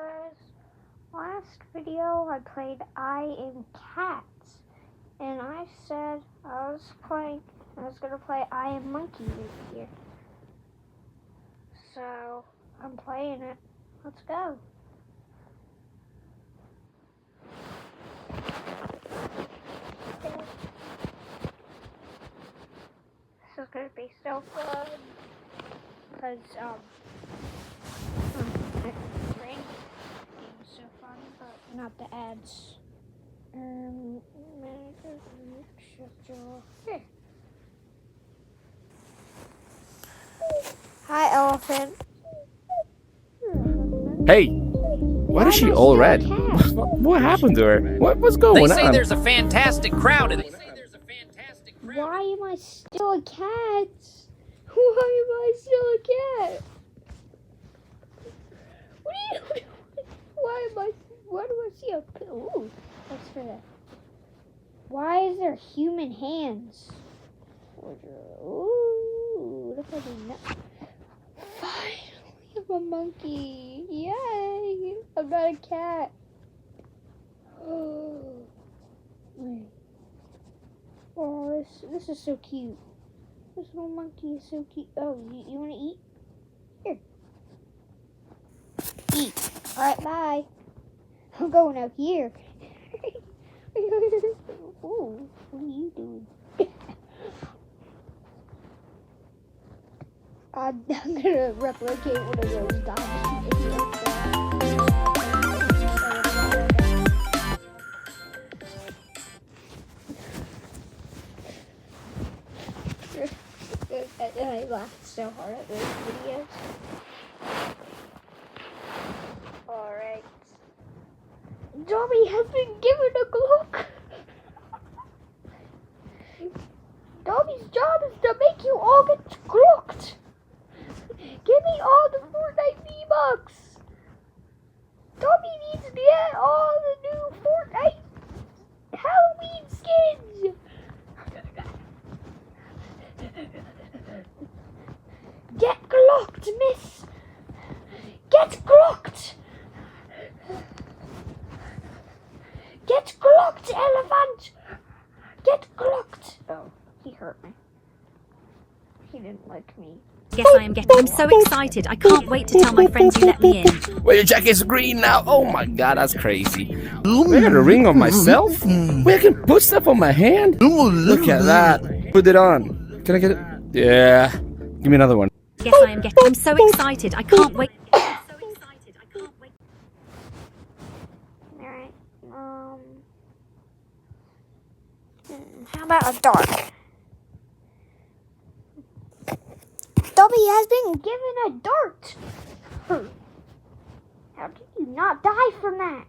guys. Last video I played I Am Cats, and I said I was gonna play I Am Monkey this year. So I'm playing it. Let's go. This is gonna be so fun because so fun, but not the ads. Here. Hi, elephant. Hey, why is she all red? What happened to her? What's going on? They say there's a fantastic crowd in it. Why am I still a cat? Why am I still a cat? Why do I see a ooh, what's for that? Why is there human hands? Ooh, look at the finally, I'm a monkey. Yay! I'm not a cat. Oh, wait. Oh, this is so cute. This little monkey is so cute. Oh, you want to eat? Here. Eat. Alright, bye. I'm going out here. Ooh, what are you doing? I'm gonna replicate one of those dogs. I laughed so hard at those videos. Alright. Dobby has been given a Glock. Dobby's job is to make you all get glocked. Give me all the Fortnite V-Bucks. Dobby needs to get all the new Fortnite Halloween skins. Get glocked, miss. Get glocked. Get glocked, elephant. Get glocked. Oh, he hurt me. He didn't like me. Yes, I am getting. I'm so excited. I can't wait to tell my friends you let me in. Well, your jacket's green now. Oh my god, that's crazy. I got a ring on myself? Wait, I can put stuff on my hand? Look at that. Put it on. Can I get it? Yeah. Give me another one. Yes, I am getting. I'm so excited. I can't wait. I'm so excited. I can't wait. Alright. How about a dark? Dobby has been given a dart. How did you not die from that?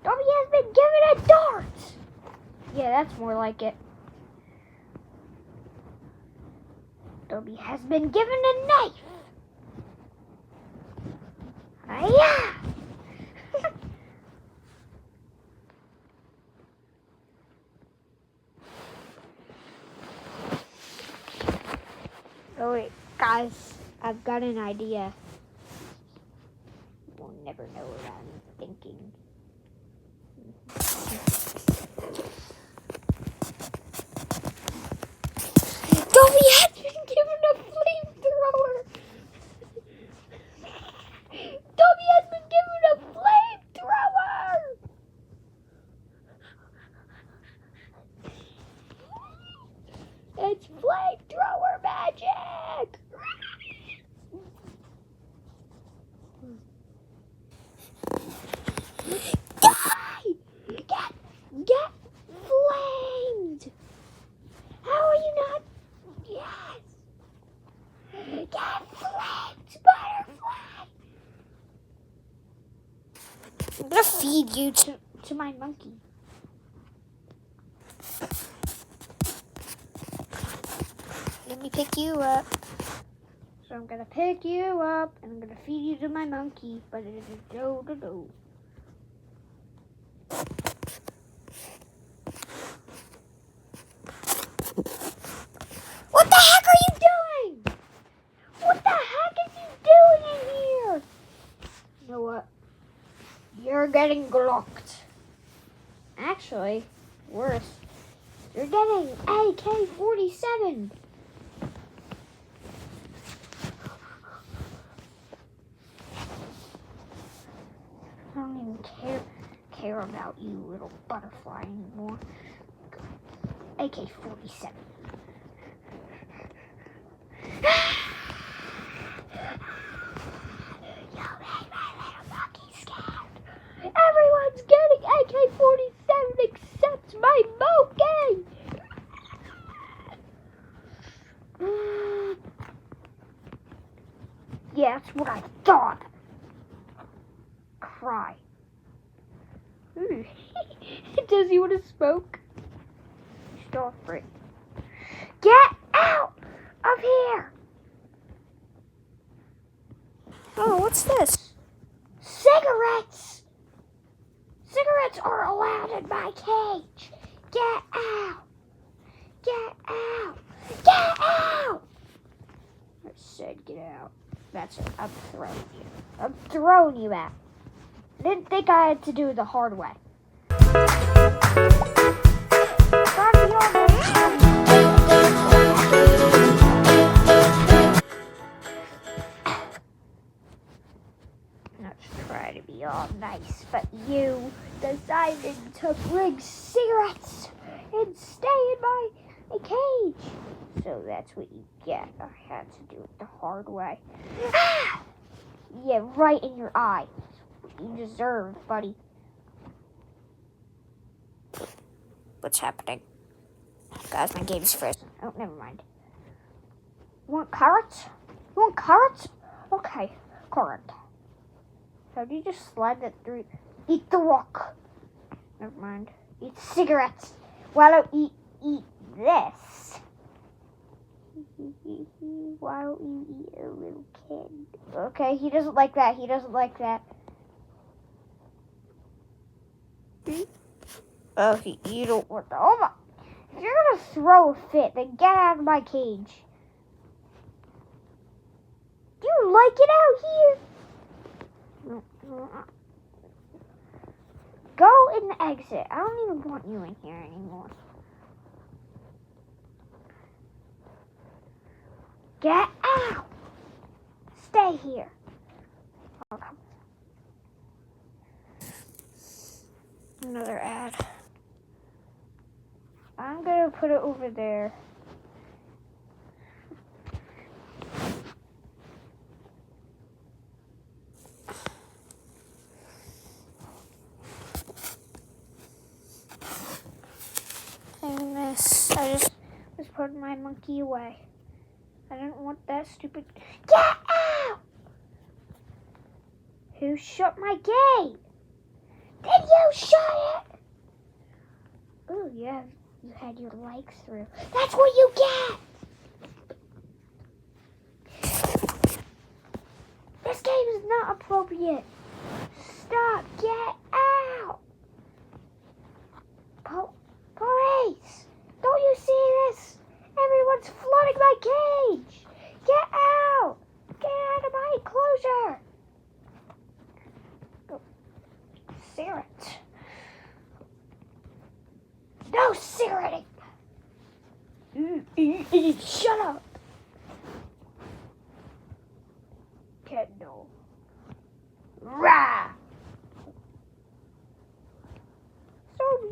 Dobby has been given a dart. Yeah, that's more like it. Dobby has been given a knife. Yeah. Oh wait, guys, I've got an idea. We'll never know what I'm thinking. Dobby has been given a flamethrower. Dobby has been given a flamethrower. It's flamethrower magic. Die! Get flamed! How are you not? Yes! Get flamed, butterfly! I'm gonna feed you to my monkey. Let me pick you up. So I'm gonna pick you up and I'm gonna feed you to my monkey. But it is a do-do-do. What the heck are you doing? What the heck is he doing in here? You know what? You're getting glocked. Actually, worse. You're getting AK-47. I don't even care about you, little butterfly, anymore. AK-47. Everyone's getting AK-47 except my Moke! Yeah, that's what I thought. Cry. Ooh. Does he want to smoke? Still free. Get out of here! Oh, what's this? Cigarettes! Cigarettes are allowed in my cage. Get out! Get out! Get out! I said get out. That's it. I'm throwing you. I'm throwing you out. I didn't think I had to do it the hard way. Let's try to be all nice, but you decided to bring cigarettes and stay in my cage. So that's what you get. I had to do it the hard way. Yeah, right in your eye. That's what you deserve, buddy. What's happening? Guys, my game's frozen. Oh, never mind. You want carrots? You want carrots? Okay, carrot. So do you just slide that through? Eat the rock. Never mind. Eat cigarettes. Why don't you eat this? Why don't you eat a little kid? Okay, he doesn't like that. He doesn't like that. Oh, you don't want that. Oh my. If you're gonna throw a fit, then get out of my cage. Do you like it out here? Go and exit. I don't even want you in here anymore. Get out! Stay here. Oh, come on. Another ad. I'm gonna put it over there. And this, I just was putting my monkey away. I didn't want that stupid. Get out! Who shut my gate? Did you shut it? Oh yeah, you had your legs through. That's what you get. This game is not appropriate. Stop! Get out! Police! Don't you see this? Everyone's flooding my cage! Get out! Get out of my enclosure! Go. Cigarette. No cigaretting! Shut up! Kendall. Rah! Sorry.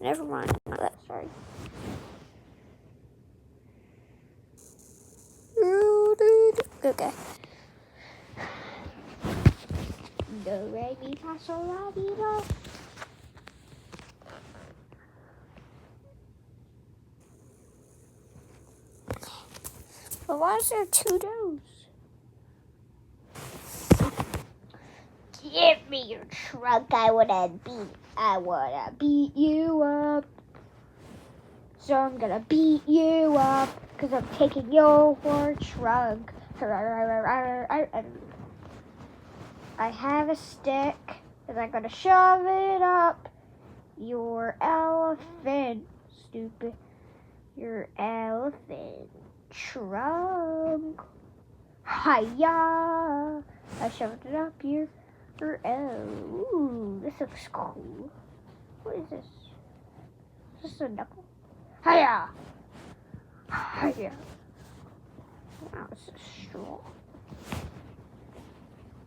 Never mind. Not that sorry. Okay. Do re mi fa sol la mi do. But why is there two does? Give me your trunk. I wanna beat you up. So I'm gonna beat you up because I'm taking your trunk. I have a stick and I'm gonna shove it up your elephant, stupid. Your elephant trunk. Hiya! I shoved it up here. Ooh, this looks cool. What is this? Is this a knuckle? Hiya! Hiya! Now it's a straw.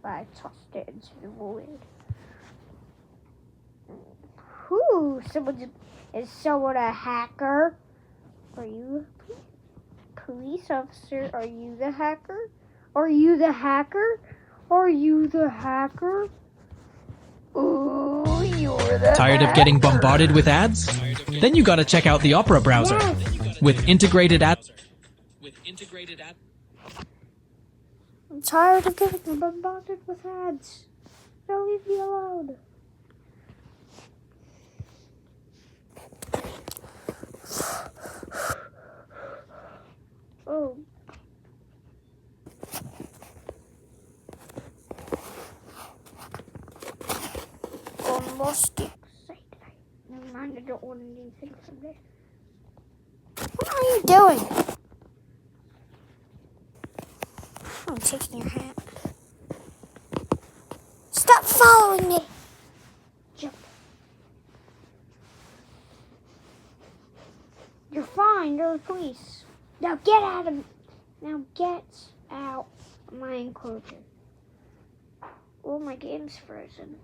I tossed it into the void. Ooh, is someone a hacker? Are you a police officer? Are you the hacker? Are you the hacker? Are you the hacker? Ooh, you're the Tired of getting bombarded with ads? Then you gotta check out the Opera browser. Yes. With integrated ads. I'm tired of getting bombarded with ads. Don't leave me alone. Oh. Almost excited. Never mind, I don't want anything from this. What are you doing? I'm taking your hat. Stop following me! Jump. You're fine, you're the police. Now get out of my enclosure. Oh, my game's frozen.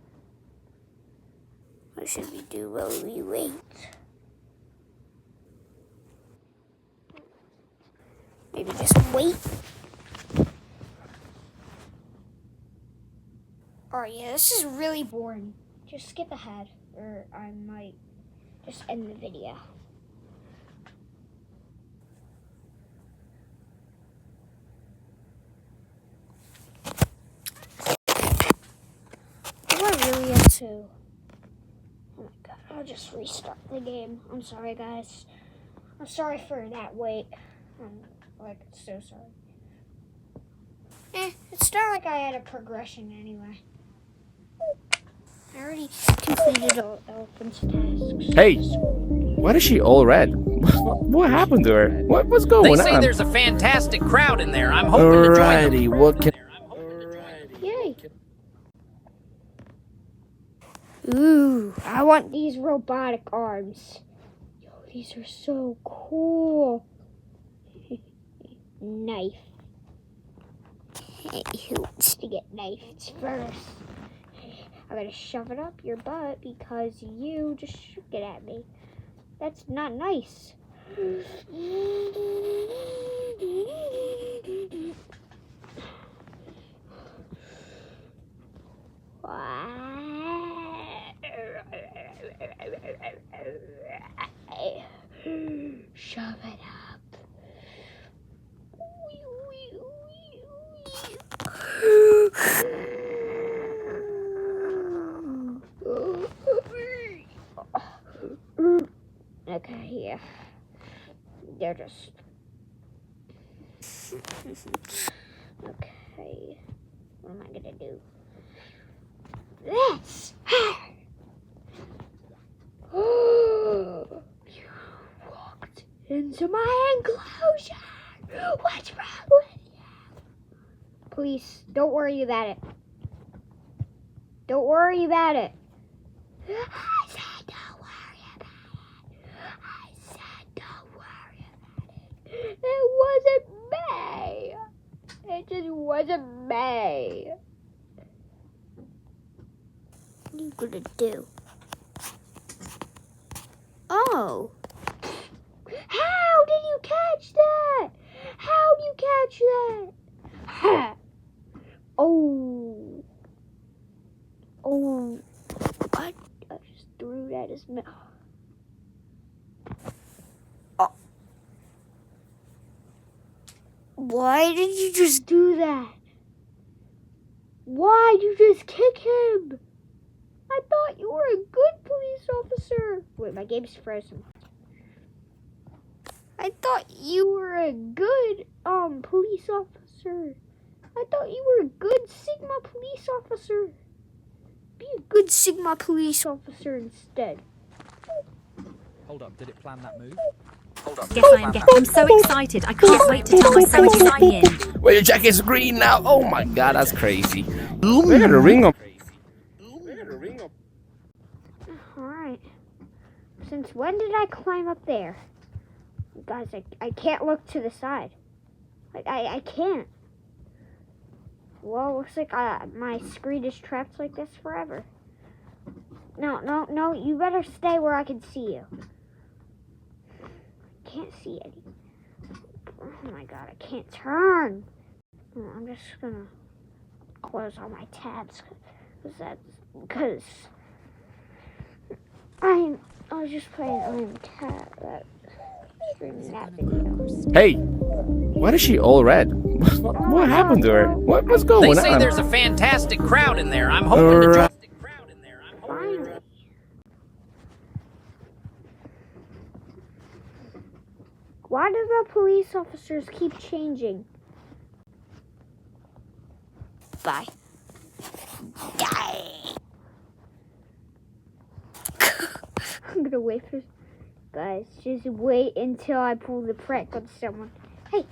What should we do while we wait? Maybe just wait. Oh yeah, this is really boring. Just skip ahead, or I might just end the video. Do I really have to? Oh my god, I'll just restart the game. I'm sorry, guys. I'm sorry for that wait. I'm so sorry. It's not like I had a progression anyway. I already completed all Elephant's tasks. Hey, why is she all red? What happened to her? What's going They on? say there's a fantastic crowd in there. I'm hoping to join them. Alrighty, what can... Yay! Ooh, I want these robotic arms. Yo, these are so cool. Knife. Hey, who wants to get knifed first? I'm gonna shove it up your butt because you just shook it at me. That's not nice. Shove it up. Okay, yeah. They're just... Okay. What am I gonna do? This! You walked into my enclosure! What's wrong with you? Please, don't worry about it. Don't worry about it. I said don't worry about it. I said don't worry about it. It wasn't me. It just wasn't me. What are you gonna do? Oh. How did you catch that? How did you catch that? Ha. Oh. Oh. What? I just threw that as me. Oh. Why did you just do that? Why did you just kick him? I thought you were a good police officer. Wait, my game's frozen. I thought you were a good police officer. I thought you were a good Sigma police officer. Be a good Sigma police officer instead. Hold up, did it plan that move? Yes, I am getting. I'm so excited. I can't wait to tell my son to sign in. Well, your jacket's green now. Oh my god, that's crazy. We got a ring on. Alright. Since when did I climb up there? Guys, I can't look to the side. Like, I can't. Well, looks like my screen is trapped like this forever. No, you better stay where I can see you. Can't see any. Oh my god, I can't turn. I'm just gonna close all my tabs because I was just playing streaming that video. Hey, why is she all red? What happened to her? What's They going say on? there's a fantastic crowd in there. I'm hoping to join. Finally. Why do the police officers keep changing? Bye. I'm gonna wait for... Guys, just wait until I pull the prank on someone. Hey,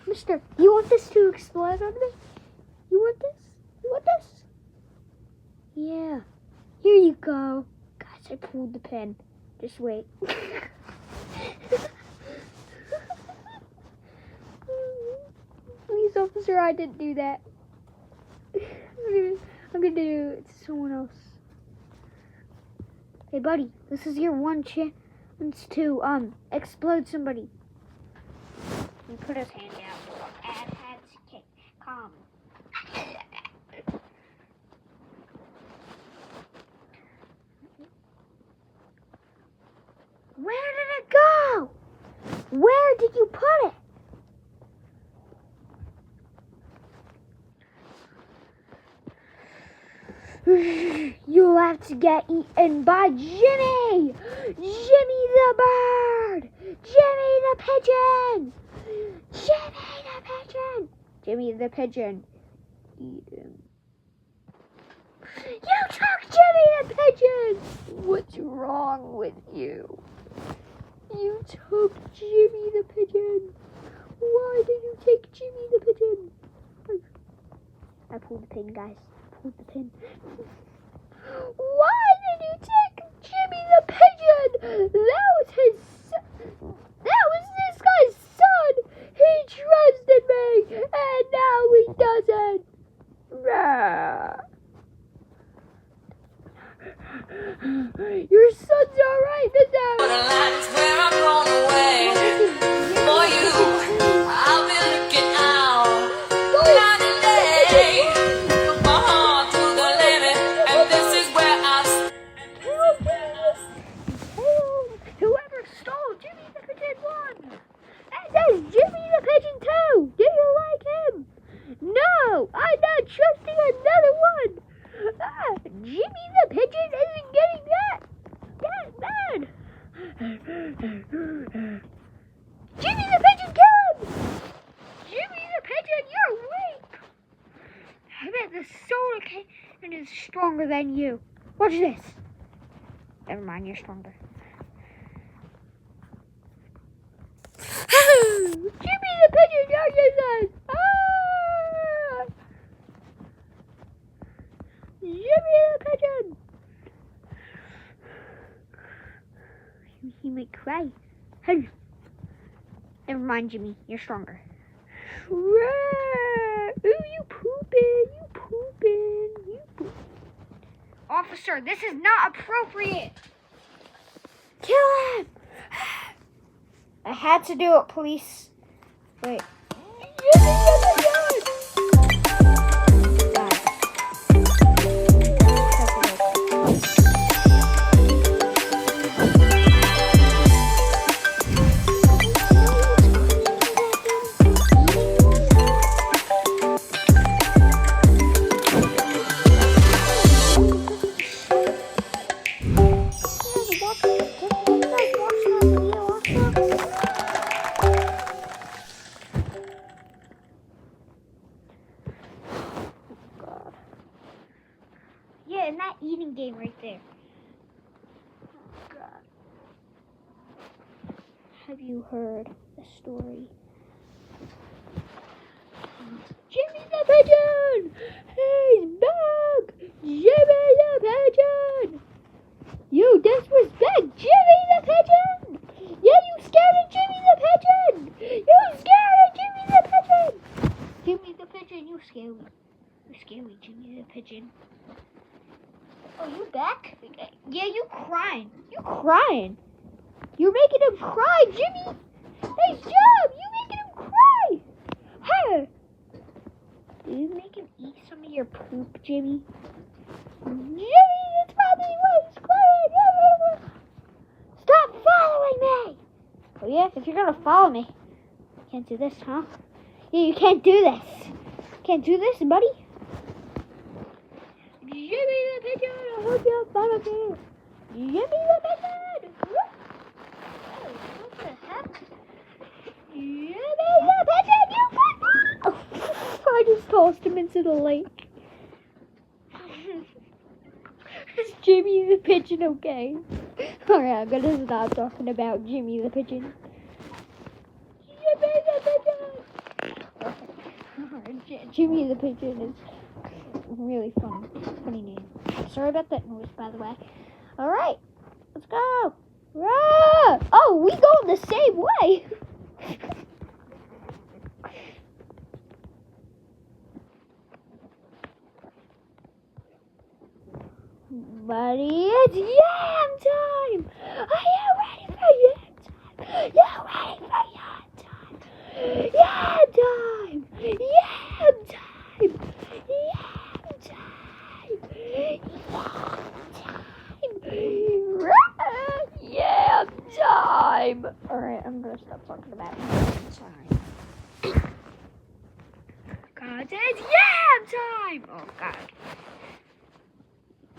mister, you want this to explode on me? You want this? Yeah. Here you go. Guys, I pulled the pin. Just wait. Police officer, I didn't do that. I'm gonna do it to someone else. Hey, buddy, this is your one chance to explode somebody. He put his hand out. Add heads, kick, calm. Where did it go? Where did you put it? You'll have to get eaten by Jimmy! Jimmy the bird! Jimmy the pigeon! Jimmy the pigeon! Jimmy the pigeon. Eat him. You took Jimmy the pigeon! What's wrong with you? You took Jimmy the pigeon. Why did you take Jimmy the pigeon? I pulled the pin, guys. The pin. Why did you take Jimmy the pigeon? That was this guy's son. He trusted me, and now he doesn't. Your son's alright, Mr. The lines where I'm blown away. For you, I'll be looking out. Night and day. My heart to the limit, and this is where I Whoever stole Jimmy the Pigeon won. And there's Jimmy the Pigeon too. Do you like him? No, I'm not trusting another one. Jimmy the Pigeon isn't getting that bad. Jimmy the Pigeon, kill him! Jimmy the Pigeon, you're weak. I bet the solar cannon is stronger than you. Watch this. Never mind, you're stronger. Jimmy the Pigeon, you're just ah! Jimmy the Pigeon. He might cry. Hey. Never mind, Jimmy. You're stronger. Ooh, you pooping. Officer, this is not appropriate. Kill him. I had to do it, police. Wait. Yeah, in that eating game right there. Oh, God. have you heard the story? Jimmy the Pigeon! He's back! Jimmy the Pigeon! You disrespect Jimmy the Pigeon! Yeah, you scared of Jimmy the Pigeon! You scared of Jimmy the Pigeon! Jimmy the Pigeon, you scare me. You scare me, Jimmy the Pigeon. Oh, you back? Yeah, you crying. You crying. You're making him cry, Jimmy! Nice job! You making him cry! Hey! Did you make him eat some of your poop, Jimmy? Jimmy, that's probably why he's crying! Stop following me! Oh yeah, if you're gonna follow me. Can't do this, huh? Yeah, you can't do this. Can't do this, buddy. Jimmy the Pigeon, I hope you follow me. Jimmy the Pigeon! What the heck? Jimmy the Pigeon, you I just tossed him into the lake. Is Jimmy the Pigeon okay? Alright, I'm gonna stop talking about Jimmy the Pigeon. Jimmy the Pigeon! Jimmy the Pigeon is really funny name. Sorry about that noise, by the way. Alright, let's go! Rah! Oh, we go the same way! Buddy, it's yam time! Are you ready for yam time? You ready for yam time? Yam time! Yam time! Yam time! Yam time! Alright, I'm gonna stop talking about it. Sorry. God, it's yam time! Oh, God.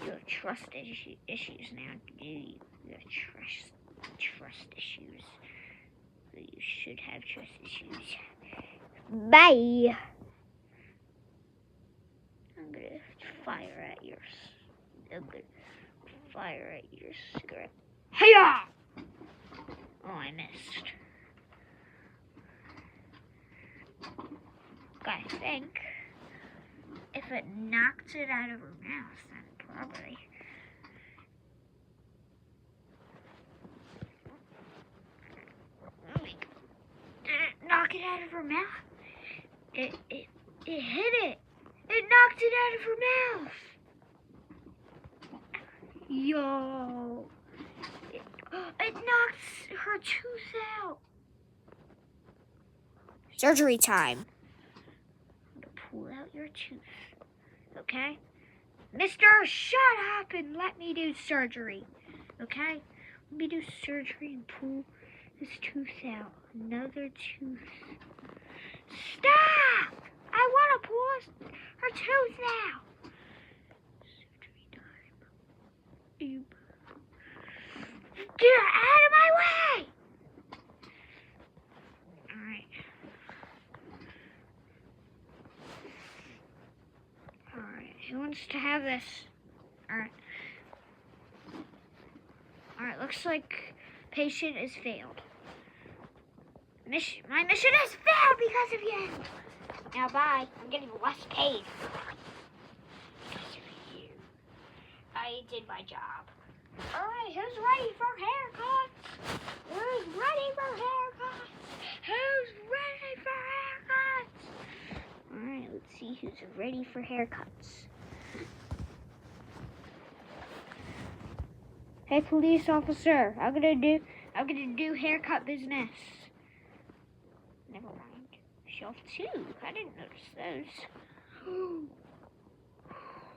You have trust issues now, do you? You have trust issues. So you should have trust issues. Bye! I'm gonna fire at your cigarette. Hiya! Oh, I missed. I think if it knocks it out of her mouth, then probably. Did it knock it out of her mouth? It hit it. It knocked it out of her mouth. Yo. It knocked her tooth out. Surgery time. I'm gonna pull out your tooth. Okay? Mister, shut up and let me do surgery. Okay? Let me do surgery and pull this tooth out. Another tooth. Stop! I want to pull her tooth out. Surgery time. Get out of my way! Alright. Alright, who wants to have this? Alright. Alright, looks like patient is failed. My mission has failed because of you! Now bye, I'm getting less paid. Because of you. I did my job. Alright, who's ready for haircuts? Who's ready for haircuts? Who's ready for haircuts? Alright, let's see who's ready for haircuts. Hey, police officer, I'm gonna do haircut business. Never mind. Shelf 2. I didn't notice those.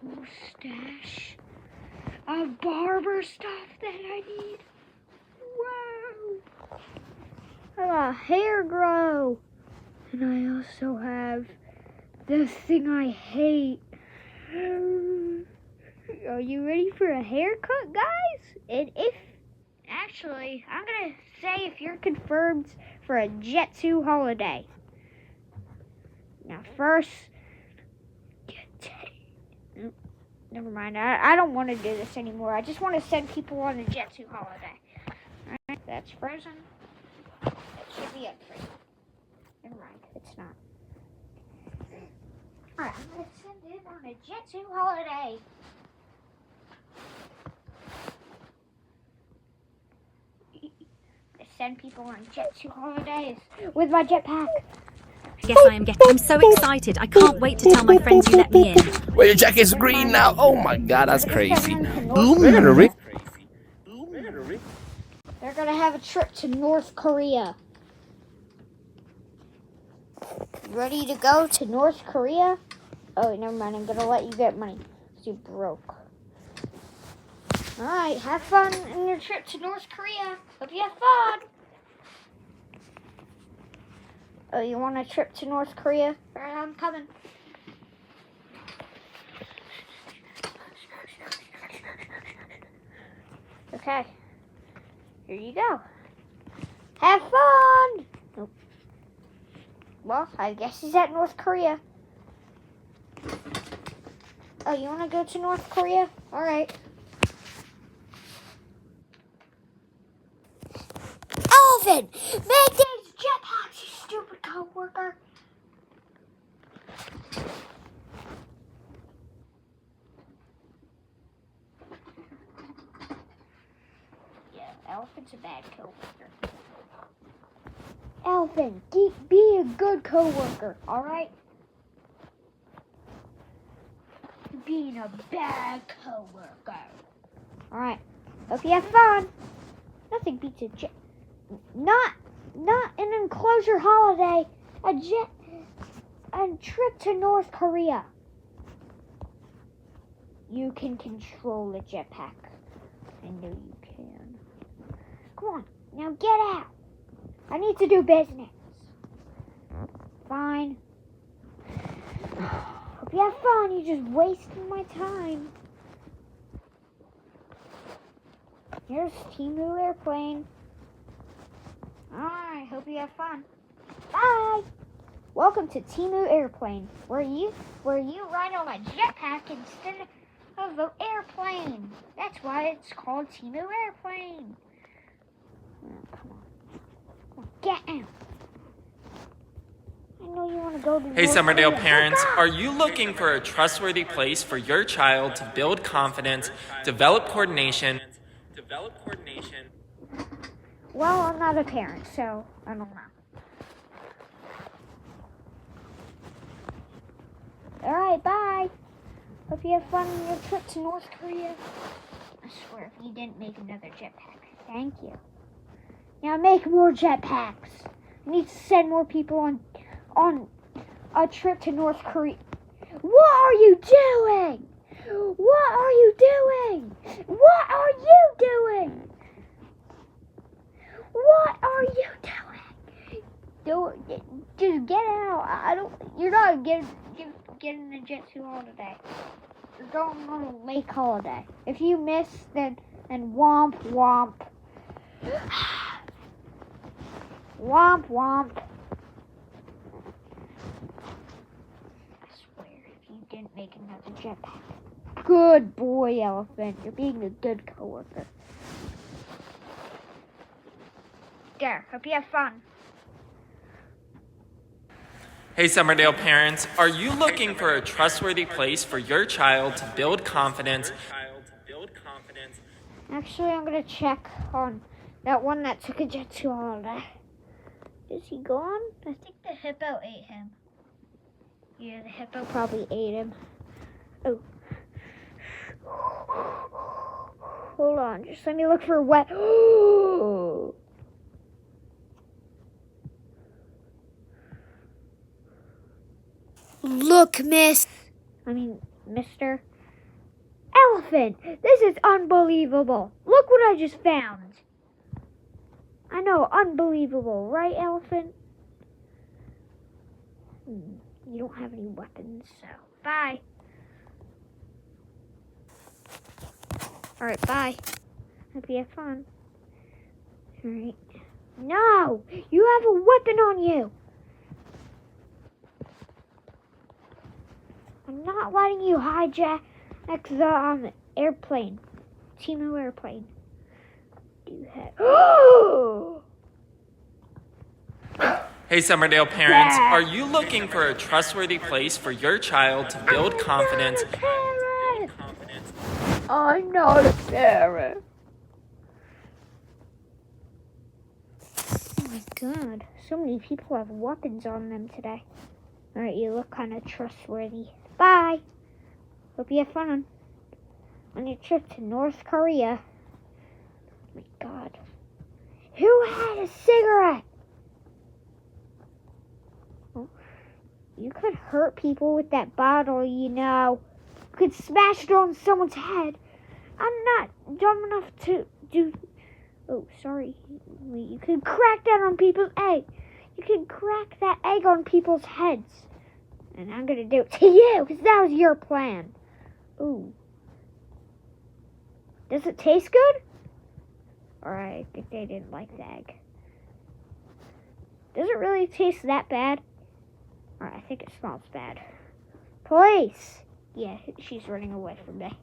Mustache. A barber stuff that I need. Whoa. I got hair grow. And I also have the thing I hate. Are you ready for a haircut, guys? And actually, I'm gonna say if you're confirmed for a Jet2 holiday. Now first, never mind. I don't want to do this anymore. I just want to send people on a Jet2 holiday. Alright, that's frozen. should be up for you. Never mind, it's not. Alright, I'm gonna send him on a Jet2 holiday. I send people on Jet2 holidays with my jetpack. Yes, I'm so excited. I can't wait to tell my friends you let me in. Well, your jacket's green now. Oh my god, that's crazy. We're gonna ring. They're gonna have a trip to North Korea. You ready to go to North Korea? Oh, never mind. I'm gonna let you get money. 'Cause you broke. Alright, have fun in your trip to North Korea. Hope you have fun. Oh, you want a trip to North Korea? Alright, I'm coming. Okay. Here you go. Have fun! Nope. Well, I guess he's at North Korea. Oh, you want to go to North Korea? Alright. Elephant! Make these jetpacks, you stupid coworker! Yeah, Elephant's a bad coworker. Elephant, be a good coworker, alright? Being a bad coworker. Alright, hope you have fun. Nothing beats a not an enclosure holiday, a trip to North Korea. You can control a jetpack. I know you can. Come on, now get out. I need to do business. Fine. Hope you have fun. You're just wasting my time. Here's Temu Airplane. Alright, hope you have fun. Bye! Welcome to Temu Airplane, where you ride on a jetpack instead of an airplane. That's why it's called Temu Airplane. Oh, come on. Get out. I know you want to go to Hey North Summerdale Korea. parents, are you looking for a trustworthy place for your child to build confidence, develop coordination? Well, I'm not a parent, so I don't know. Alright, bye. Hope you have fun on your trip to North Korea. I swear, if you didn't make another jetpack. Thank you. Now make more jetpacks. I need to send more people on a trip to North Korea. What are you doing? What are you doing? What are you doing? What are you doing? Just get out. You're not getting a Jet2 holiday. You're going on a lake holiday. If you miss, then womp womp. Womp womp. I swear, if you didn't make another jetpack. Good boy, Elephant. You're being a good coworker. There, hope you have fun. Hey Summerdale parents, are you looking for a trustworthy place for your child to build confidence? Actually, I'm gonna check on that one that took a Jet2 holiday. Is he gone? I think the hippo ate him. Yeah, the hippo probably ate him. Oh. Hold on, just let me look for a wet. Look, Mister. Elephant! This is unbelievable. Look what I just found. I know, unbelievable, right, Elephant? You don't have any weapons, so bye. Alright, bye. Hope you have fun. Alright. No! You have a weapon on you! I'm not letting you hijack the airplane. Temu Airplane. Do you have... Hey, Summerdale parents, are you looking for a trustworthy place for your child to build confidence? I'm not a parent. Oh my god, so many people have weapons on them today. Alright, you look kind of trustworthy. Bye! Hope you have fun on your trip to North Korea. Oh my god. Who had a cigarette? Oh, you could hurt people with that bottle, you know. You could smash it on someone's head. I'm not dumb enough to do... Oh, sorry. You could crack that on people's egg. You could crack that egg on people's heads. And I'm gonna do it to you, because that was your plan. Ooh. Does it taste good? Alright, I think they didn't like the egg. Does it really taste that bad? Alright, I think it smells bad. Police! Yeah, she's running away from me.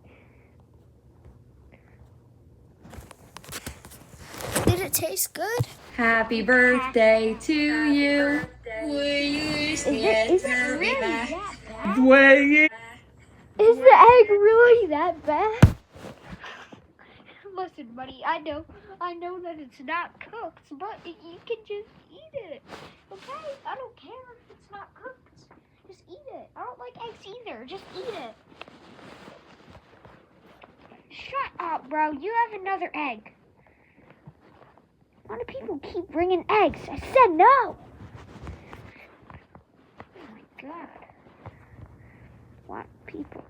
Did it taste good? Happy birthday to you. Is it really that bad? Is the egg really that bad? Listen, buddy, I know that it's not cooked, but you can just eat it. Okay? I don't care if it's not cooked. Just eat it. I don't like eggs either. Just eat it. Shut up, bro. You have another egg. Why do people keep bringing eggs? I said no. Oh my god. Why people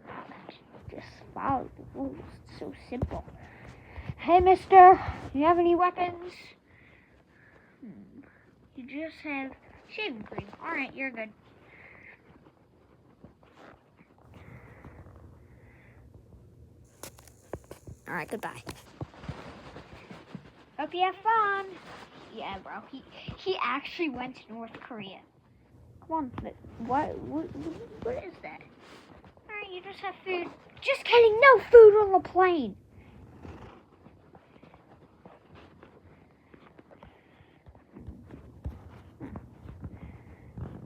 just follow the rules? It's so simple. Hey, mister, you have any weapons? You just have shaving cream. Alright, you're good. Alright, goodbye. Hope you have fun. Yeah, bro, he actually went to North Korea. Come on, but what is that? Alright, you just have food. Just kidding, no food on the plane.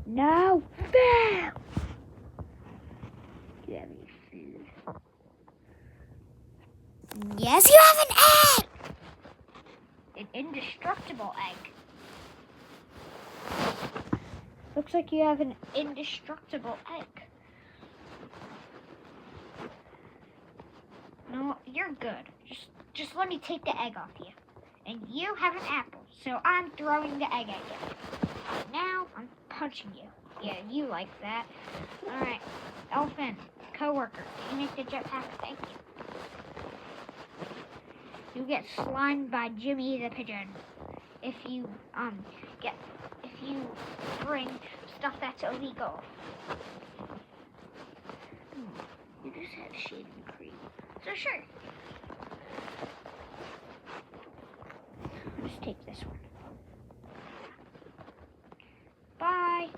No food. Do you have any food? Yes, you have an egg. An indestructible egg. Looks like you have an indestructible egg. No, you're good. Just let me take the egg off you. And you have an apple, so I'm throwing the egg at you. Now I'm punching you. Yeah, you like that. Alright. Elephant, coworker, can you make the jetpack? Thank you. You get slimed by Jimmy the Pigeon if you bring stuff that's illegal. You just have shaving cream. So sure. I'll just take this one. Bye.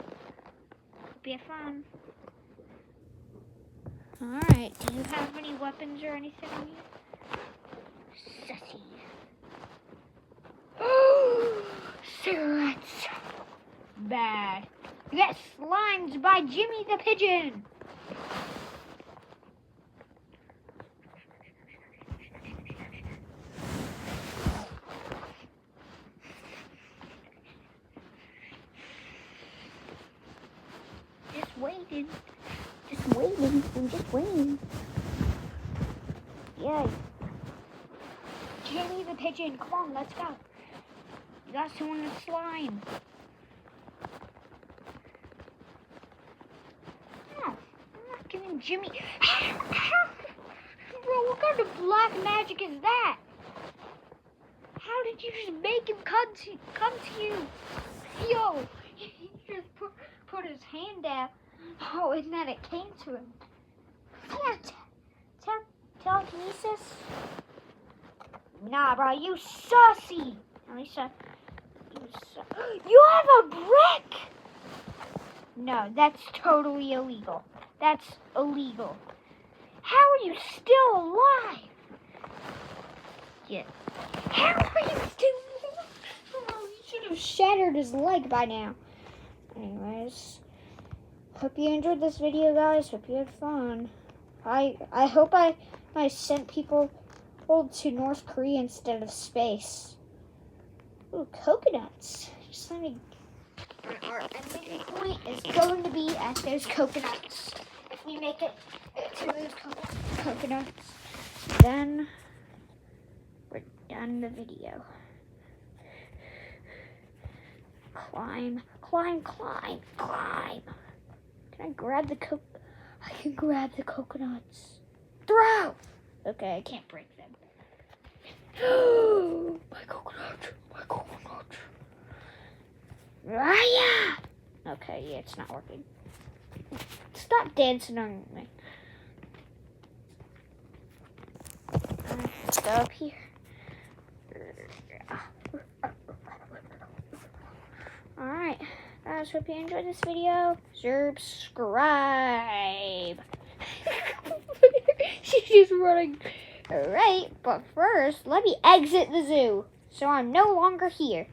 Hope you have fun. Alright, do you have any weapons or anything on you? Sussy. Cigarettes. Bad. You get slimed by Jimmy the Pigeon. Just waiting. I'm just waiting. Yeah. Jimmy the Pigeon, come on, let's go. You got someone to slime. No, I'm not giving Jimmy... Bro, what kind of black magic is that? How did you just make him come to you? Yo, he just put his hand out. Oh, and then it came to him. Yeah, telekinesis? Nah, bro, you sussy. Alicia, you have a brick. No, that's totally illegal. That's illegal. How are you still alive? Yeah. How are you still alive? Oh, you should have shattered his leg by now. Anyways, hope you enjoyed this video, guys. Hope you had fun. I hope I sent people to North Korea instead of space. Ooh, coconuts. Just let me. Our ending point is going to be at those coconuts. If we make it to those coconuts, then we're done the video. Climb, climb, climb, climb. Can I grab the I can grab the coconuts. Throw! Okay, I can't break them. My coconut, my coconut. Raya! Okay, yeah, it's not working. Stop dancing on me. Let's go up here. Alright, guys, hope you enjoyed this video. Subscribe. She's just running. Alright, but first, let me exit the zoo so I'm no longer here.